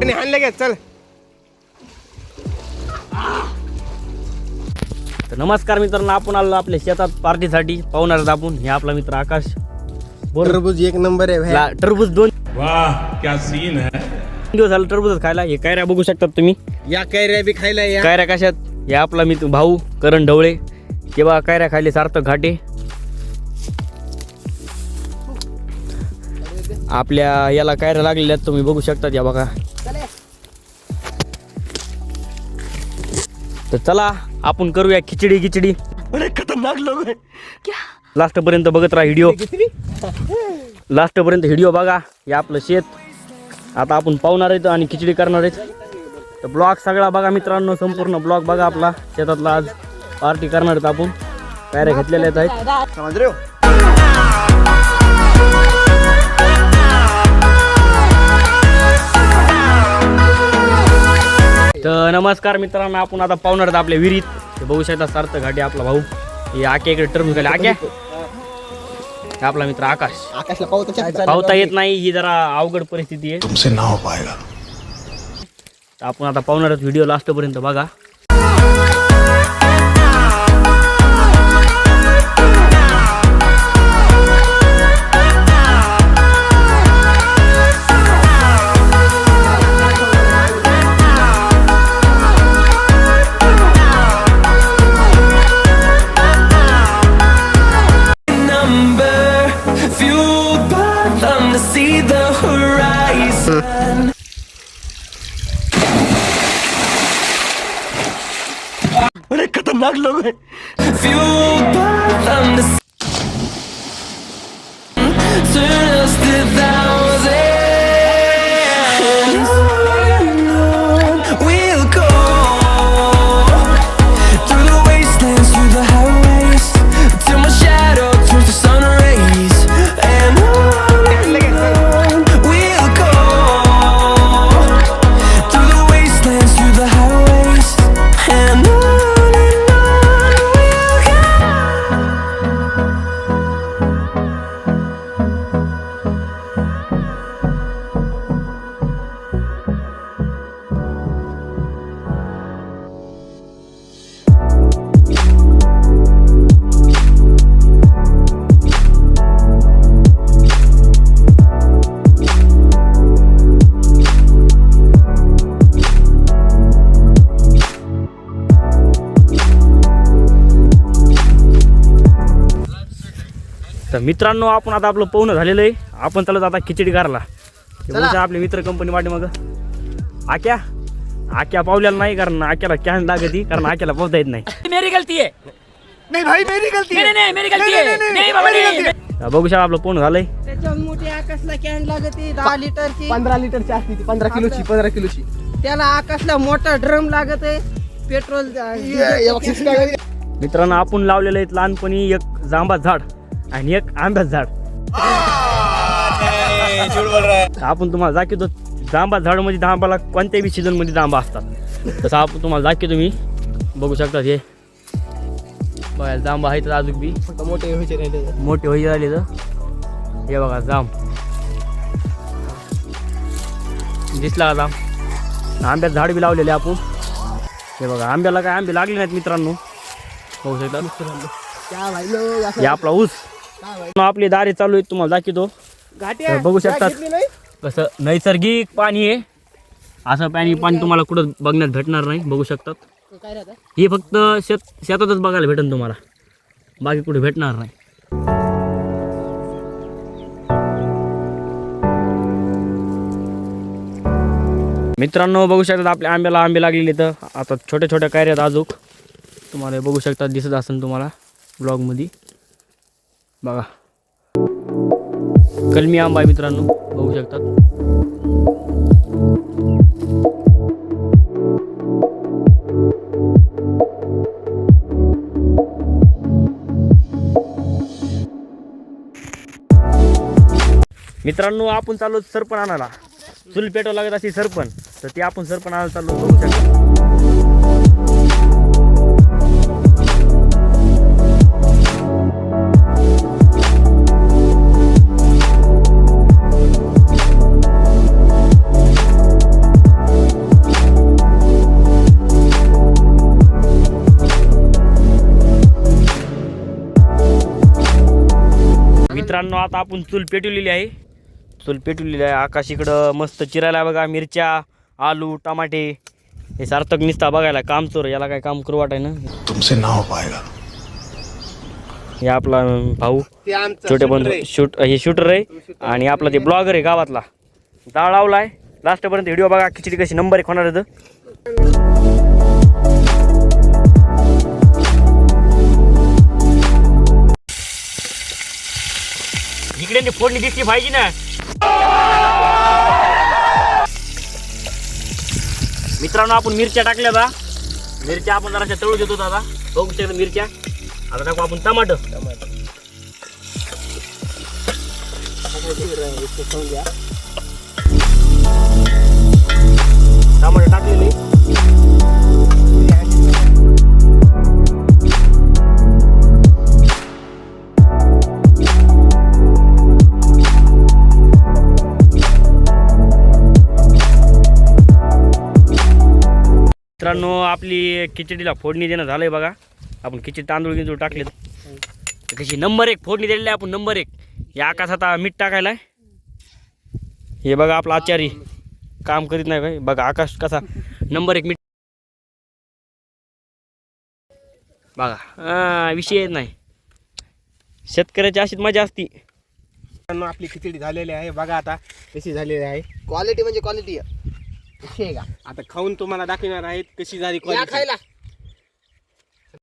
आपण हाण लगेच चल. तर नमस्कार मित्रांनो, आपण आलो आपल्या शेतात पार्टीसाठी. पाहुणार आहोत आपण. हे आपला मित्र आकाश. टरबूज एक नंबर आहे भाई. टरबूज 2 वाह क्या सीन है. दिवस झालं टरबूज खायला. हे कैऱ्या बघू शकतात तुम्ही. या कैऱ्या बी खायला या. कैऱ्या कशात? हे आपला मित्र भाऊ करण ढवळे. हे बघा कैऱ्या खायले सार्थक घाटे. आपल्या याला कैऱ्या लागलेल्या तुम्ही बघू शकतात. या बघा. तर चला आपण करूया खिचडी. अरे खतरनाक लोक आहे. लास्ट पर्यंत बघत राहा व्हिडिओ. लास्ट पर्यंत व्हिडिओ बघा. हे आपलं शेत. आता आपण पावणार आहेत आणि खिचडी करणार आहेत. तर ब्लॉग सगळा बघा मित्रांनो, संपूर्ण ब्लॉग बघा आपला शेतातला. आज पार्टी करणार आहेत आपण. कैऱ्या घेतलेल्या आहेत. समज रे. तर नमस्कार मित्रांनो, आपण आता पावणार आहेत आपल्या विहिरीत. ते बघू शकता सार्थक घाटे आपला भाऊ. हे आक्या इकडे टर्म झाले. आक्या आपला मित्र आकाश. आकाशला पावता येत नाही, ही जरा अवघड परिस्थिती आहे. तुमसे ना हो पाएगा. आपण आता पाहणार आहोत. व्हिडिओ लास्ट पर्यंत बघा. अरे खतरनाक लोग हैं. तर मित्रांनो, आपण आता आपलं पाहुणं झालेलं आहे. आपण चालत आता खिचडी करायला. आपले मित्र कंपनी वाटे मग आक्या पावलेला नाही, कारण आक्याला कॅन लागती, कारण आक्याला पावता येत नाही. मेरी गलती आहे. नाही भाई मेरी गलती आहे. नाही मेरी गलती आहे. नाही बाबा नाही. बघू शकता आपलं पाहुणं झालंय. त्याच्यावर मोठी आकाशला कॅन लागते 10 लिटरची. 15 लिटरची असते ती. 15 किलोची. त्याला आकाशला मोठा ड्रम लागत आहे पेट्रोल. मित्रांनो, आपण लावलेलं आहे लहानपणी एक जांबा झाड आणि एक आंब्याचं झाड. आपण तुम्हाला दाखवतो. जांबा झाड मध्ये जांबाला कोणत्याही सीझन मध्ये जांबा असतात. तसं आपण तुम्हाला दाखवतो. तुम्ही बघू शकता. हे बघा जांबा आहे तर अजून बी फक्त मोठे व्हायचे राहिले. तर हे बघा जांब दिसला का जांब. आंब्याचं झाड बी लावलेले आपण. हे बघा आंब्याला काय आंबे लागले नाहीत मित्रांनो. बघू शकता. हे आपला ऊस. आपली दारे चालू आहेत. तुम्हाला दाखवतो. बघू शकतात कसं नैसर्गिक पाणी आहे. असं पाणी तुम्हाला कुठं बघण्यात भेटणार नाही. बघू शकतात. हे फक्त शेतातच बघायला भेटेल तुम्हाला, बाकी कुठे भेटणार नाही. मित्रांनो, बघू शकतात आपल्या आंब्याला आंबे लागलेले. तर आता छोट्या छोट्या कैऱ्यात अजूक तुम्हाला बघू शकतात. दिसत असेल तुम्हाला ब्लॉगमध्ये. बघा कलमी आंबा आहे मित्रांनो. बघू शकतात. मित्रांनो, आपण चाललो सरपण आणायला. चूल पेटवा लागत अशी सरपण. तर ते आपण सरपण आणायला चाललो. बघू शकता. मित्रांनो आता आपण चूल पेटवलेली आहे. चूल पेटवलेली आहे. आकाश इकडं मस्त चिरायला बघा. मिरच्या, आलू, टमाटे हे सार्थक निसता बघायला काम चोर. याला काय काम करू वाटाय ना. तुमसे ना हो पाएगा. हे आपला भाऊ ते आमचं छोटे shooter बंधू आहे. हे शूटर आहे आणि आपला ते ब्लॉगर आहे गावातला. डाळ लावलाय. लास्टपर्यंत व्हिडिओ बघा. खिचडी कशी नंबर एक होणार आहे. इकडे फोडणी दिसली पाहिजे ना. मित्रांनो आपण मिरच्या टाकल्या आता. मिरच्या आपण जराशा तळू देतो दादा. बघू शकता मिरच्या. आता टाकू आपण टमाटर. टमाटर टाकलेले. मित्रांनो आपली खिचडीला फोडणी देणं झालंय बघा. आपण खिचडी तांदूळ टाकलेत. कशी नंबर एक फोडणी दिलेली आहे आपण. नंबर एक. या आकाश आता मीठ टाकायला आहे. हे बघा आपला आचारी काम करीत नाही काय. बघा आकाश कसा नंबर एक मीठ बघा. विषय येत नाही. शेतकऱ्याची अशीच मजा असती. मित्रांनो, आपली खिचडी झालेली आहे. बघा आता कशी झालेली आहे. क्वालिटी म्हणजे क्वालिटी आहे का. आता खाऊन तुम्हाला दाखवणार आहेत कशी झाली या क्वालिटी. खायला